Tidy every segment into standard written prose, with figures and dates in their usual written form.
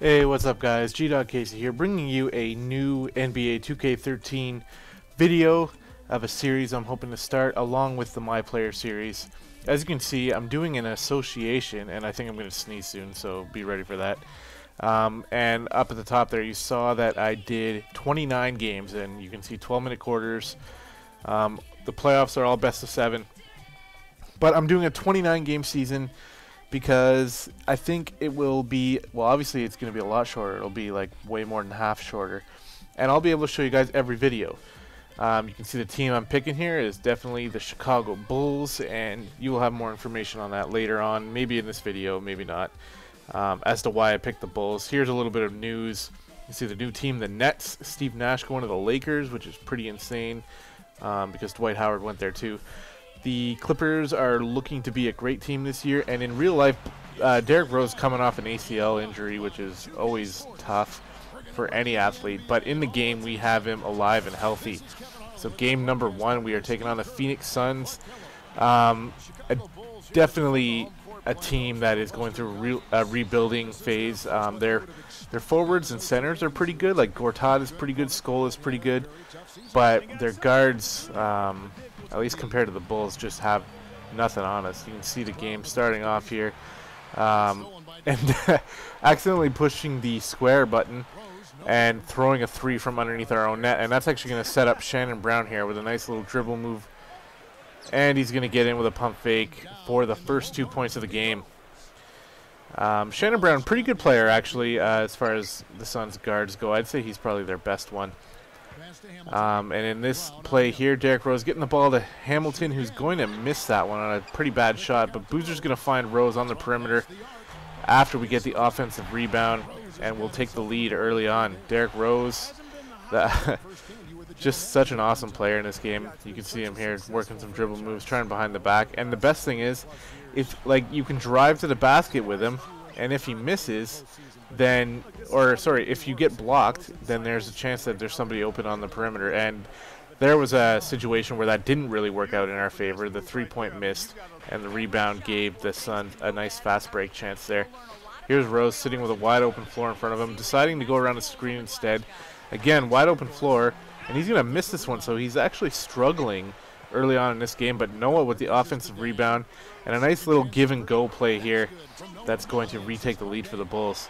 Hey, what's up guys? gdoggcasey here, bringing you a new NBA 2K13 video of a series I'm hoping to start along with the My Player series. As you can see, I'm doing an association, and I think I'm going to sneeze soon, so be ready for that. And up at the top there, you saw that I did 29 games, and you can see 12-minute quarters. The playoffs are all best of 7. But I'm doing a 29-game season because I think it will be, well, obviously it's going to be a lot shorter. It'll be like way more than half shorter. And I'll be able to show you guys every video. You can see the team I'm picking here is definitely the Chicago Bulls, and you will have more information on that later on, maybe in this video, maybe not, as to why I picked the Bulls. Here's a little bit of news. You see the new team, the Nets, Steve Nash going to the Lakers, which is pretty insane because Dwight Howard went there too. The Clippers are looking to be a great team this year, and in real life, Derrick Rose coming off an ACL injury, which is always tough for any athlete, but in the game we have him alive and healthy. So game number 1, we are taking on the Phoenix Suns. Definitely a team that is going through a rebuilding phase. Their forwards and centers are pretty good. Like Gortat is pretty good, Skoll is pretty good, but their guards, at least compared to the Bulls, just have nothing on us. You can see the game starting off here, and accidentally pushing the square button and throwing a 3 from underneath our own net, and that's actually going to set up Shannon Brown here with a nice little dribble move, and he's going to get in with a pump fake for the first 2 points of the game. Shannon Brown, pretty good player actually, as far as the Suns guards go. I'd say he's probably their best one. And in this play here, Derrick Rose getting the ball to Hamilton, who's going to miss that one on a pretty bad shot, but Boozer's going to find Rose on the perimeter after we get the offensive rebound, and we'll take the lead early on. Derrick Rose, just such an awesome player in this game. You can see him here working some dribble moves, trying behind the back, and the best thing is, if you can drive to the basket with him, and if he misses, then, or sorry, if you get blocked, then there's a chance that there's somebody open on the perimeter. And there was a situation where that didn't really work out in our favor. The 3-point missed, and the rebound gave the Suns a nice fast break chance there. Here's Rose sitting with a wide open floor in front of him, deciding to go around the screen instead. Again, wide open floor, and he's going to miss this one, so he's actually struggling early on in this game. But Noah with the offensive rebound, and a nice little give and go play here that's going to retake the lead for the Bulls.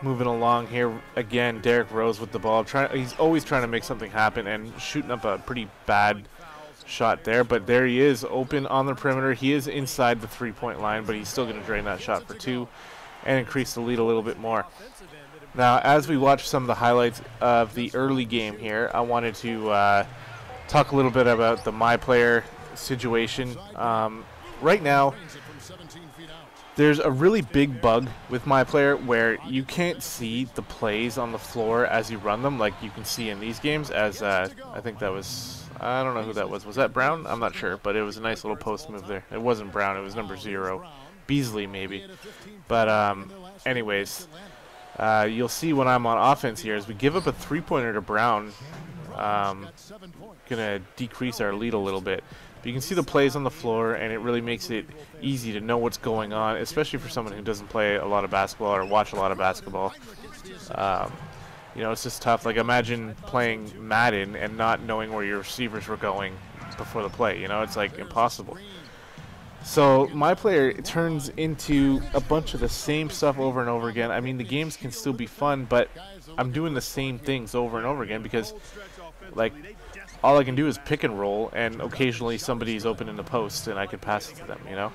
Moving along here again, Derrick Rose with the ball. He's always trying to make something happen and shooting up a pretty bad shot there, but there he is, open on the perimeter. He is inside the 3-point line, but he's still going to drain that shot for 2 and increase the lead a little bit more. Now, as we watch some of the highlights of the early game here, I wanted to talk a little bit about the My Player situation. Right now, there's a really big bug with My Player where you can't see the plays on the floor as you run them like you can see in these games, as I think that was, I don't know who that was. Was that Brown? I'm not sure, but it was a nice little post move there. It wasn't Brown, it was number 0. Beasley maybe. But anyways, you'll see when I'm on offense here, as we give up a 3-pointer to Brown, gonna decrease our lead a little bit. But you can see the plays on the floor, and it really makes it easy to know what's going on, especially for someone who doesn't play a lot of basketball or watch a lot of basketball. You know, it's just tough. Like, imagine playing Madden and not knowing where your receivers were going before the play. You know, it's like impossible. So My Player turns into a bunch of the same stuff over and over again. I mean, the games can still be fun, but I'm doing the same things over and over again because, like, all I can do is pick and roll, and occasionally somebody's open in the post and I can pass it to them, you know?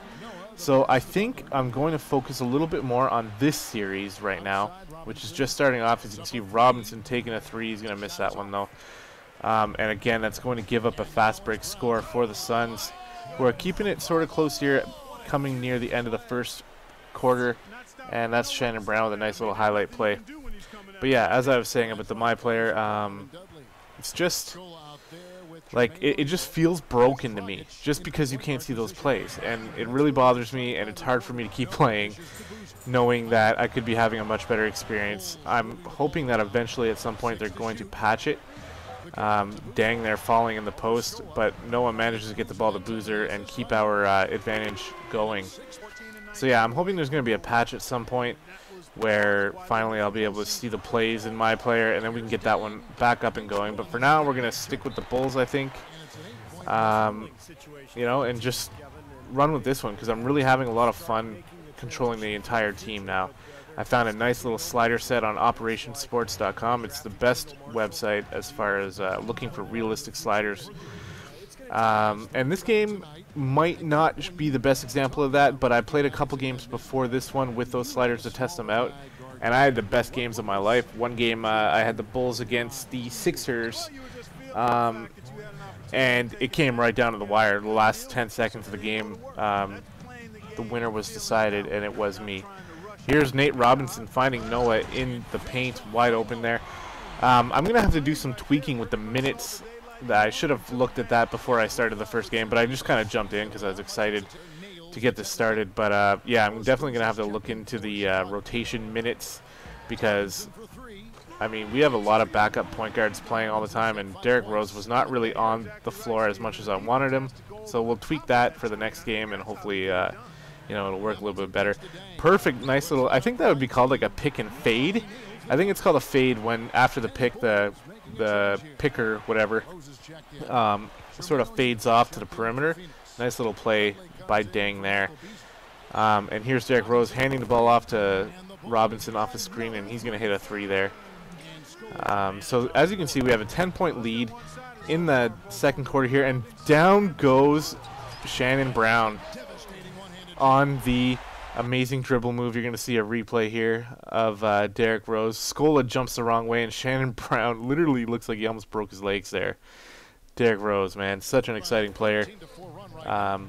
So I think I'm going to focus a little bit more on this series right now, which is just starting off. As you can see, Robinson taking a 3. He's going to miss that one, though. And again, that's going to give up a fast break score for the Suns, who are keeping it sort of close here, coming near the end of the first quarter. And that's Shannon Brown with a nice little highlight play. But yeah, as I was saying about the My Player, it's just like it just feels broken to me just because you can't see those plays, and it really bothers me, and it's hard for me to keep playing knowing that I could be having a much better experience. I'm hoping that eventually at some point they're going to patch it. Dang, they're falling in the post, but Noah manages to get the ball to Boozer and keep our advantage going. So yeah, I'm hoping there's going to be a patch at some point where finally I'll be able to see the plays in my player, and then we can get that one back up and going. But for now, we're going to stick with the Bulls, I think, you know, and just run with this one because I'm really having a lot of fun controlling the entire team now. I found a nice little slider set on operationsports.com. It's the best website as far as looking for realistic sliders. And this game might not be the best example of that, but I played a couple games before this one with those sliders to test them out, and I had the best games of my life. One game I had the Bulls against the Sixers, and it came right down to the wire. The last 10 seconds of the game, the winner was decided, and it was me. Here's Nate Robinson finding Noah in the paint, wide open there. I'm going to have to do some tweaking with the minutes. I should have looked at that before I started the first game, but I just kind of jumped in because I was excited to get this started. But yeah, I'm definitely going to have to look into the rotation minutes because, I mean, we have a lot of backup point guards playing all the time, and Derrick Rose was not really on the floor as much as I wanted him. So we'll tweak that for the next game, and hopefully, you know, it'll work a little bit better. Perfect, nice little, I think that would be called like a pick and fade. I think it's called a fade when after the pick, the picker, whatever, sort of fades off to the perimeter. Nice little play by Deng there. And here's Derrick Rose handing the ball off to Robinson off the screen, and he's going to hit a three there. So as you can see, we have a 10-point lead in the second quarter here, and down goes Shannon Brown on the amazing dribble move. You're going to see a replay here of Derrick Rose. Scola jumps the wrong way, and Shannon Brown literally looks like he almost broke his legs there. Derrick Rose, man, such an exciting player,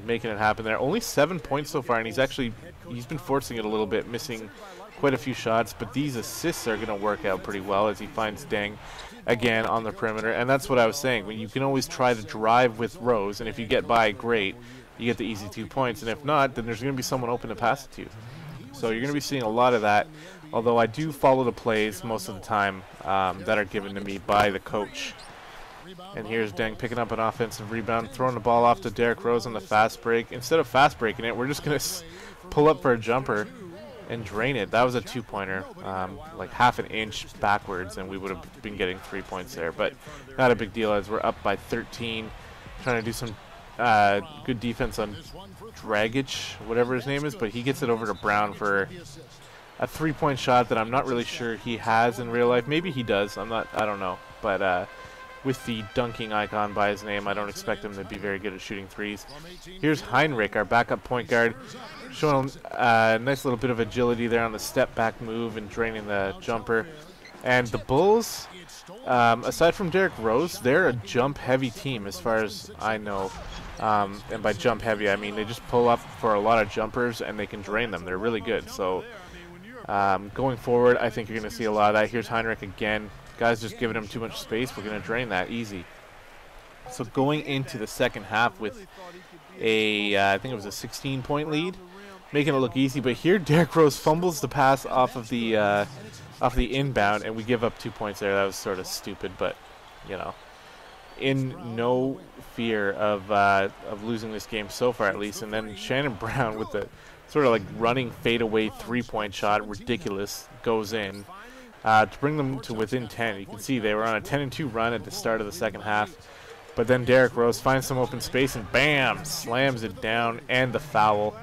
making it happen there. Only 7 points so far, and he's been forcing it a little bit, missing quite a few shots, but these assists are going to work out pretty well as he finds Deng again on the perimeter. And that's what I was saying. When you can always try to drive with Rose, and if you get by, great. You get the easy 2 points, and if not, then there's going to be someone open to pass it to you. So you're going to be seeing a lot of that, although I do follow the plays most of the time that are given to me by the coach. And here's Deng picking up an offensive rebound, throwing the ball off to Derrick Rose on the fast break. Instead of fast breaking it, we're just going to pull up for a jumper and drain it. That was a 2-pointer, like half an inch backwards, and we would have been getting 3 points there. But not a big deal as we're up by 13, trying to do some good defense on Dragic, whatever his name is, but he gets it over to Brown for a 3-point shot that I'm not really sure he has in real life. Maybe he does. I don't know. But with the dunking icon by his name, I don't expect him to be very good at shooting threes. Here's Heinrich, our backup point guard, showing a nice little bit of agility there on the step back move and draining the jumper. And the Bulls, aside from Derrick Rose, they're a jump-heavy team as far as I know. And by jump heavy, I mean they just pull up for a lot of jumpers and they can drain them. They're really good. So going forward, I think you're going to see a lot of that. Here's Heinrich again. Guys just giving him too much space. We're going to drain that easy. So going into the second half with I think it was a 16-point lead, making it look easy. But here, Derrick Rose fumbles the pass off of the inbound, and we give up 2 points there. That was sort of stupid, but you know, in no fear of losing this game so far, at least. And then Shannon Brown with the sort of like running fadeaway 3-point shot, ridiculous, goes in to bring them to within 10. You can see they were on a 10-2 run at the start of the second half, but then Derrick Rose finds some open space and bam, slams it down, and the foul.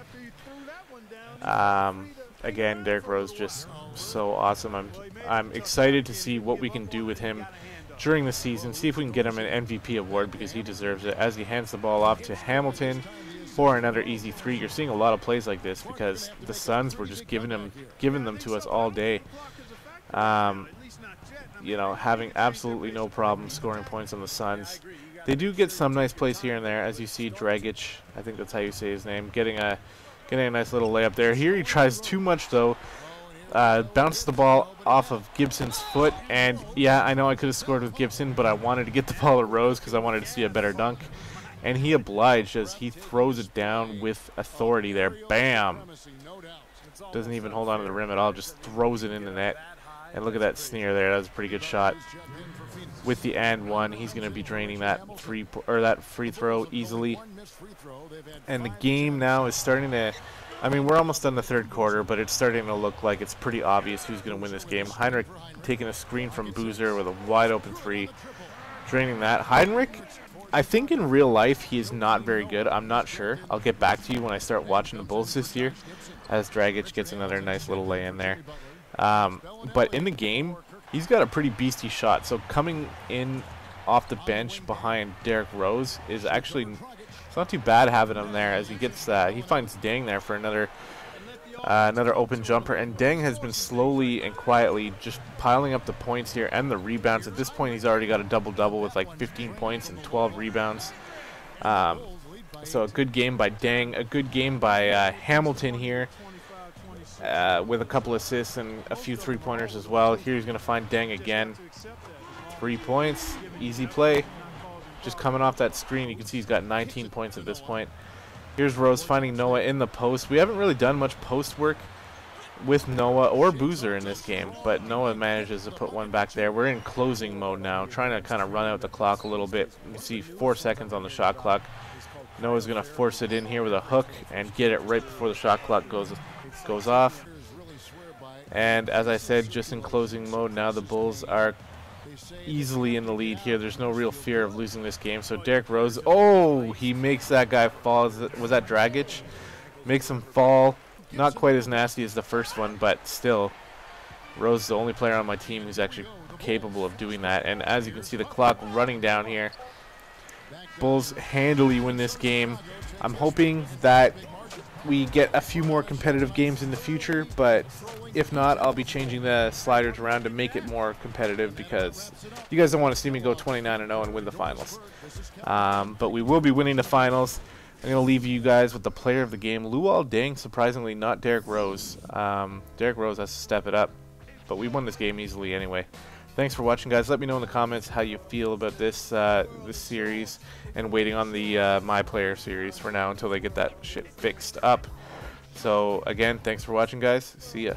Again, Derrick Rose just so awesome. I'm excited to see what we can do with him during the season, see if we can get him an MVP award because he deserves it, as he hands the ball off to Hamilton for another easy 3. You're seeing a lot of plays like this because the Suns were just giving them to us all day. You know, having absolutely no problem scoring points on the Suns. They do get some nice plays here and there, as you see Dragic, I think that's how you say his name, getting a nice little layup there. Here he tries too much though. Bounces the ball off of Gibson's foot, and yeah, I know I could have scored with Gibson, but I wanted to get the ball to Rose because I wanted to see a better dunk, and he obliged as he throws it down with authority there. Bam! Doesn't even hold on to the rim at all, just throws it in the net. And look at that sneer there. That was a pretty good shot. With the and one, he's going to be draining that free throw easily. And the game now is starting to I mean, we're almost done the third quarter, but it's starting to look like it's pretty obvious who's going to win this game. Heinrich taking a screen from Boozer with a wide open three, draining that. Heinrich, I think in real life he is not very good. I'm not sure. I'll get back to you when I start watching the Bulls this year, as Dragic gets another nice little lay in there. But in the game, he's got a pretty beastie shot. So coming in off the bench behind Derrick Rose is actually, it's not too bad having him there, as he gets he finds Deng there for another open jumper, and Deng has been slowly and quietly just piling up the points here and the rebounds. At this point, he's already got a double-double with like 15 points and 12 rebounds. So a good game by Deng, a good game by Hamilton here, with a couple assists and a few three-pointers as well. Here he's going to find Deng again. 3 points, easy play. Just coming off that screen, you can see he's got 19 points at this point. Here's Rose finding Noah in the post. We haven't really done much post work with Noah or Boozer in this game, but Noah manages to put one back there. We're in closing mode now, trying to kind of run out the clock a little bit. You see 4 seconds on the shot clock. Noah's going to force it in here with a hook and get it right before the shot clock goes off. And as I said, just in closing mode now, the Bulls are easily in the lead here. There's no real fear of losing this game. So Derrick Rose, oh, he makes that guy fall. Was that Dragic? Makes him fall. Not quite as nasty as the first one, but still, Rose is the only player on my team who's actually capable of doing that. And as you can see, the clock running down here. Bulls handily win this game. I'm hoping that we get a few more competitive games in the future, but if not, I'll be changing the sliders around to make it more competitive, because you guys don't want to see me go 29-0 and win the finals. But we will be winning the finals. I'm going to leave you guys with the player of the game, Luol Deng, surprisingly not Derrick Rose. Derrick Rose has to step it up, but we won this game easily anyway. Thanks for watching, guys. Let me know in the comments how you feel about this this series, and waiting on the My Player series for now until they get that shit fixed up. So, again, thanks for watching, guys. See ya.